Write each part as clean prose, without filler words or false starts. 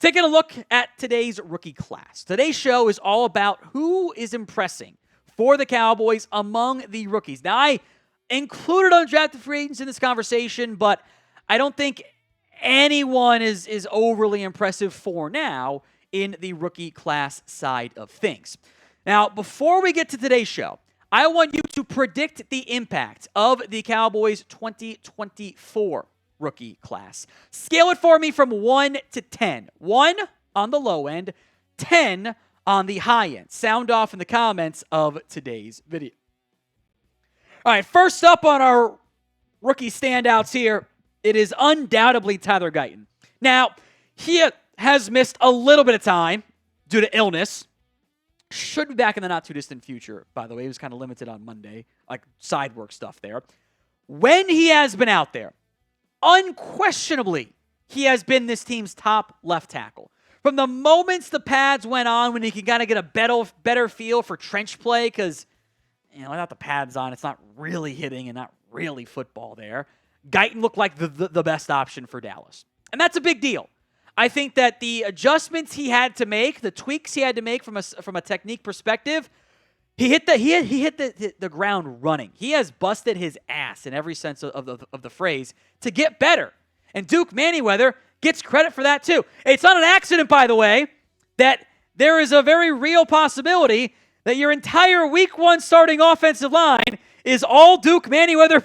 Taking a look at today's rookie class. Today's show is all about who is impressing for the Cowboys among the rookies. Now, I included undrafted free agents in this conversation, but I don't think anyone is overly impressive for now in the rookie class side of things. Now, before we get to today's show, I want you to predict the impact of the Cowboys 2024 rookie class. Scale it for me from 1 to 10. 1 on the low end, 10 on the high end. Sound off in the comments of today's video. All right, first up on our rookie standouts here, it is undoubtedly Tyler Guyton. Now, he has missed a little bit of time due to illness. Should be back in the not-too-distant future, by the way. He was kind of limited on Monday, like side work stuff there. When he has been out there, unquestionably, he has been this team's top left tackle. From the moments the pads went on when he could kind of get a better feel for trench play, because, without the pads on, it's not really hitting and not really football there. Guyton looked like the best option for Dallas. And that's a big deal. I think that the adjustments he had to make, the tweaks he had to make from a technique perspective, he hit the ground running. He has busted his ass in every sense of the phrase to get better. And Duke Manyweather gets credit for that too. It's not an accident, by the way, that there is a very real possibility that your entire Week 1 starting offensive line is all Duke Manyweather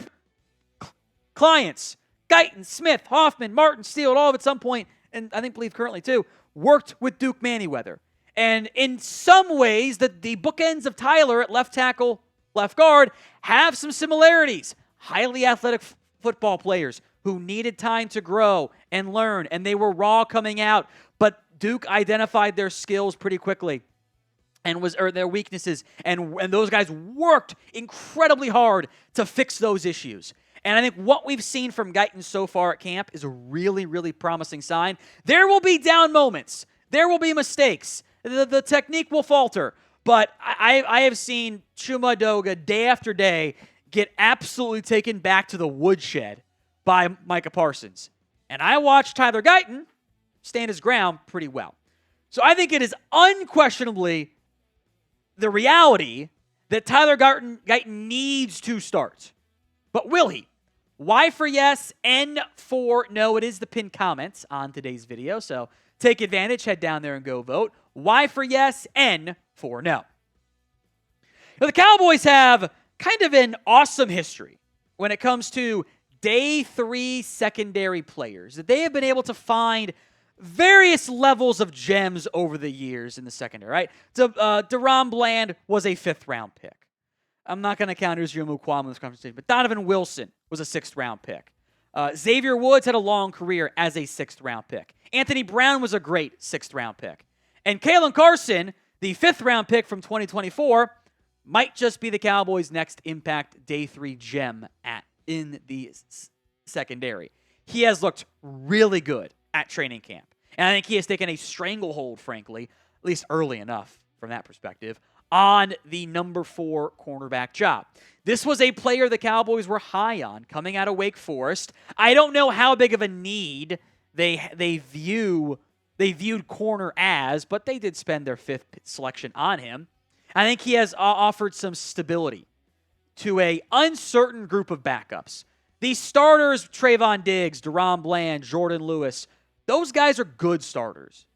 clients. Guyton, Smith, Hoffman, Martin, Steele, all at some point, and I believe currently too, worked with Duke Manyweather. And in some ways, the bookends of Tyler at left tackle, left guard, have some similarities. Highly athletic football players who needed time to grow and learn, and they were raw coming out. But Duke identified their skills pretty quickly and their weaknesses, and those guys worked incredibly hard to fix those issues. And I think what we've seen from Guyton so far at camp is a really, really promising sign. There will be down moments. There will be mistakes. The technique will falter. But I have seen Chuma Edoga day after day get absolutely taken back to the woodshed by Micah Parsons. And I watched Tyler Guyton stand his ground pretty well. So I think it is unquestionably the reality that Tyler Guyton needs to start. But will he? Y for yes, N for no. It is the pinned comments on today's video, so take advantage. Head down there and go vote. Y for yes, N for no. Now, the Cowboys have kind of an awesome history when it comes to day 3 secondary players. That they have been able to find various levels of gems over the years in the secondary, right? So, Deron Bland was a 5th-round pick. I'm not going to count Israel Mukwam in this conversation, but Donovan Wilson was a 6th-round pick. Xavier Woods had a long career as a 6th-round pick. Anthony Brown was a great 6th-round pick. And Kaelen Carson, the 5th-round pick from 2024, might just be the Cowboys' next impact day 3 gem in the secondary. He has looked really good at training camp. And I think he has taken a stranglehold, frankly, at least early enough from that perspective, on the number 4 cornerback job. This was a player the Cowboys were high on coming out of Wake Forest. I don't know how big of a need they viewed corner as, but they did spend their 5th selection on him. I think he has offered some stability to a uncertain group of backups. These starters, Trayvon Diggs, Deron Bland, Jordan Lewis, those guys are good starters.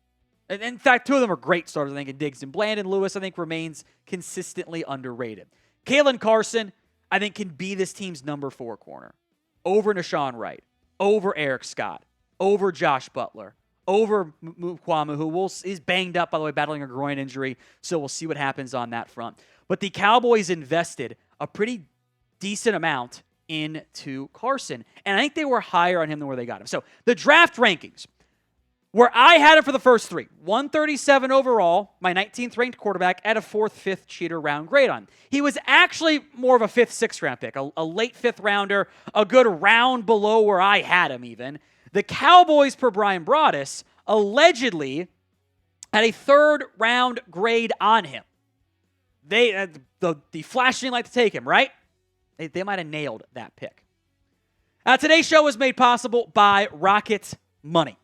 And in fact, 2 of them are great starters, I think, in Diggs and Bland, and Lewis, I think, remains consistently underrated. Caelen Carson, I think, can be this team's number 4 corner. Over Nashawn Wright, over Eric Scott, over Josh Butler, over Mukwam, who is banged up, by the way, battling a groin injury, so we'll see what happens on that front. But the Cowboys invested a pretty decent amount into Carson, and I think they were higher on him than where they got him. So the draft rankings, where I had him for the first 3, 137 overall, my 19th ranked quarterback, at a 4th, 5th cheater round grade on. He was actually more of a 5th, 6th round pick, a late 5th rounder, a good round below where I had him even. The Cowboys, per Brian Broaddus, allegedly had a 3rd round grade on him. The Flash didn't like to take him, right? They might have nailed that pick. Today's show was made possible by Rocket Money.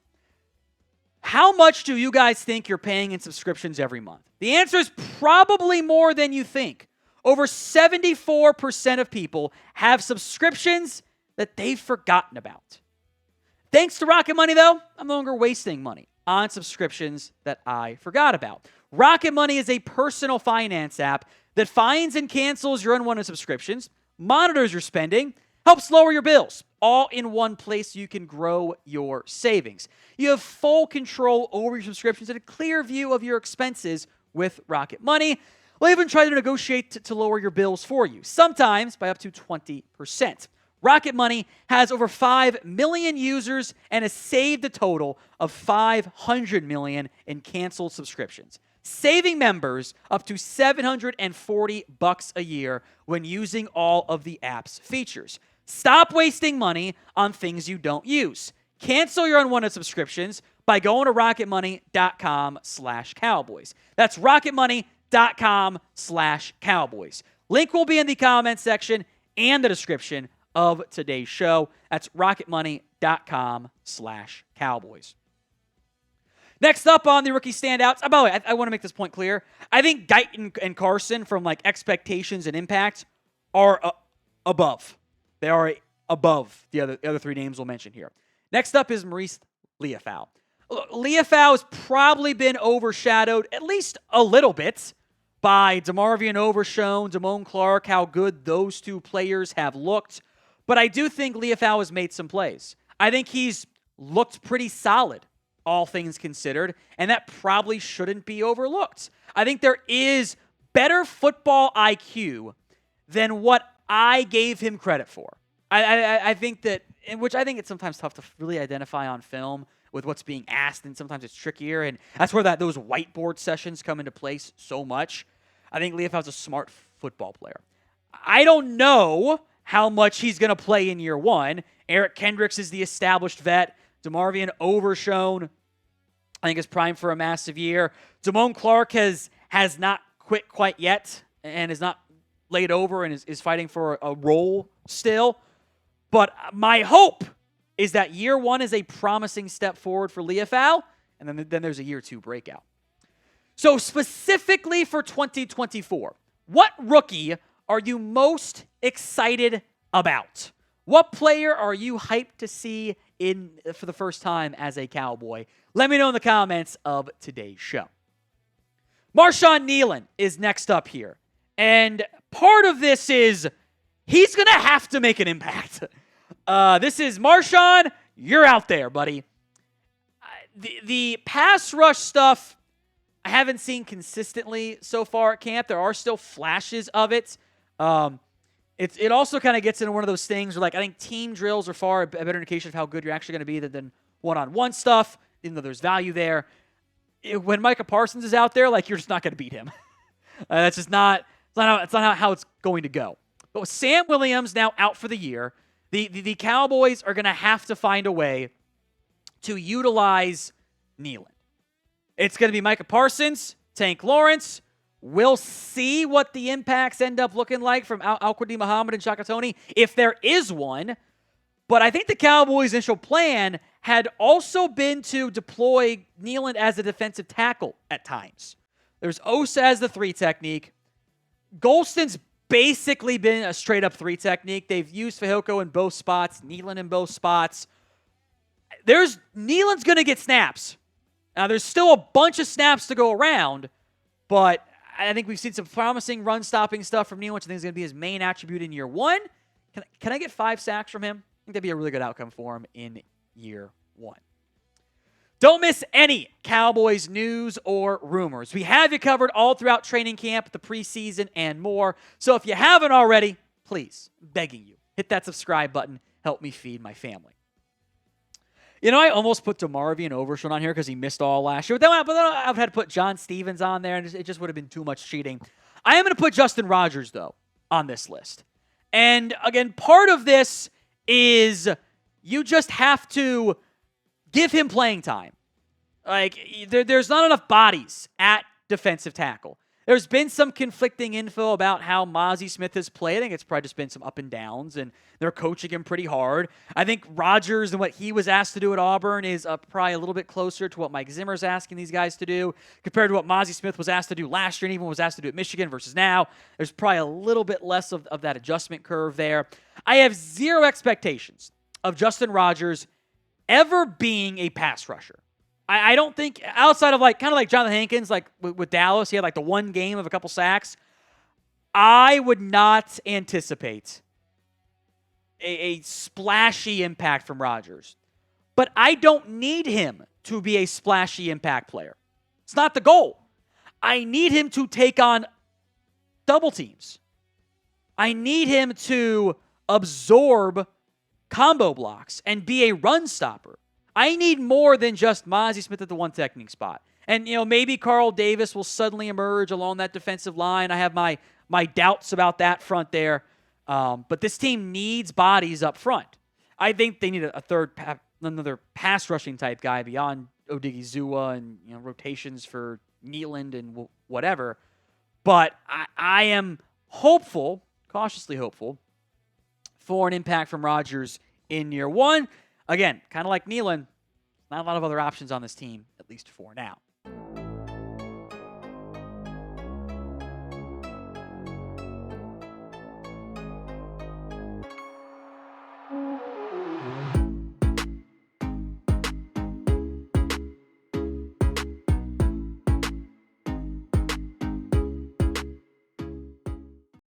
How much do you guys think you're paying in subscriptions every month? The answer is probably more than you think. Over 74% of people have subscriptions that they've forgotten about. Thanks to Rocket Money, though, I'm no longer wasting money on subscriptions that I forgot about. Rocket Money is a personal finance app that finds and cancels your unwanted subscriptions, monitors your spending, helps lower your bills, all in one place so you can grow your savings. You have full control over your subscriptions and a clear view of your expenses with Rocket Money. We'll even try to negotiate to lower your bills for you, sometimes by up to 20%. Rocket Money has over 5 million users and has saved a total of $500 million in canceled subscriptions, saving members up to $740 a year when using all of the app's features. Stop wasting money on things you don't use. Cancel your unwanted subscriptions by going to rocketmoney.com/Cowboys. That's rocketmoney.com/Cowboys. Link will be in the comment section and the description of today's show. That's rocketmoney.com/Cowboys. Next up on the rookie standouts, by the way, I want to make this point clear. I think Guyton and Carson, from like expectations and impact, are above. They are above the other three names we'll mention here. Next up is Marist Liufau. Liufau has probably been overshadowed at least a little bit by DeMarvion Overshown, Damone Clark, how good those two players have looked. But I do think Liufau has made some plays. I think he's looked pretty solid, all things considered, and that probably shouldn't be overlooked. I think there is better football IQ than what I gave him credit for. I think that, in which I think it's sometimes tough to really identify on film with what's being asked, and sometimes it's trickier, and that's where those whiteboard sessions come into place so much. I think Liufau's a smart football player. I don't know how much he's going to play in year one. Eric Kendricks is the established vet. DeMarvion Overshown, I think, is primed for a massive year. Damone Clark has not quit quite yet and is not laid over and is fighting for a role still. But my hope is that year one is a promising step forward for Liufau, and then there's a year two breakout. So specifically for 2024, what rookie are you most excited about? What player are you hyped to see for the first time as a Cowboy? Let me know in the comments of today's show. Marshawn Kneeland is next up here. And part of this is he's going to have to make an impact. This is Marshawn, you're out there, buddy. The pass rush stuff I haven't seen consistently so far at camp. There are still flashes of it. It also kind of gets into one of those things where, like, I think team drills are far a better indication of how good you're actually going to be than one-on-one stuff, even though there's value there. When Micah Parsons is out there, like, you're just not going to beat him. That's just not... It's not how it's going to go. But with Sam Williams now out for the year, the Cowboys are going to have to find a way to utilize Kneeland. It's going to be Micah Parsons, Tank Lawrence. We'll see what the impacts end up looking like from Al-Quadri Muhammad and Shaka Toney, if there is one. But I think the Cowboys' initial plan had also been to deploy Kneeland as a defensive tackle at times. There's Osa as the 3 technique. Golston's basically been a straight-up 3 technique. They've used Fehoko in both spots, Kneeland in both spots. Kneeland's going to get snaps. Now, there's still a bunch of snaps to go around, but I think we've seen some promising run-stopping stuff from Kneeland, which I think is going to be his main attribute in year one. Can I get 5 sacks from him? I think that'd be a really good outcome for him in year one. Don't miss any Cowboys news or rumors. We have you covered all throughout training camp, the preseason, and more. So if you haven't already, please, begging you, hit that subscribe button. Help me feed my family. You know, I almost put DeMarvion Overshown on here because he missed all last year. But then I've had to put John Stevens on there, and it just would have been too much cheating. I am going to put Justin Rogers, though, on this list. And, again, part of this is you just have to give him playing time. Like, there's not enough bodies at defensive tackle. There's been some conflicting info about how Mazi Smith has played. I think it's probably just been some up and downs, and they're coaching him pretty hard. I think Rodgers and what he was asked to do at Auburn is probably a little bit closer to what Mike Zimmer's asking these guys to do compared to what Mazi Smith was asked to do last year and even was asked to do at Michigan versus now. There's probably a little bit less of that adjustment curve there. I have zero expectations of Justin Rodgers ever being a pass rusher. I don't think, outside of kind of like Jonathan Hankins, like with Dallas, he had the one game of a couple sacks. I would not anticipate a splashy impact from Rodgers. But I don't need him to be a splashy impact player. It's not the goal. I need him to take on double teams. I need him to absorb combo blocks and be a run stopper. I need more than just Mazi Smith at the one technique spot. And, maybe Carl Davis will suddenly emerge along that defensive line. I have my doubts about that front there. But this team needs bodies up front. I think they need another pass rushing type guy beyond Odigizua and rotations for Kneeland and whatever. But I am hopeful, cautiously hopeful, for an impact from Rodgers in year one. Again, kind of like Kneeland, not a lot of other options on this team, at least for now.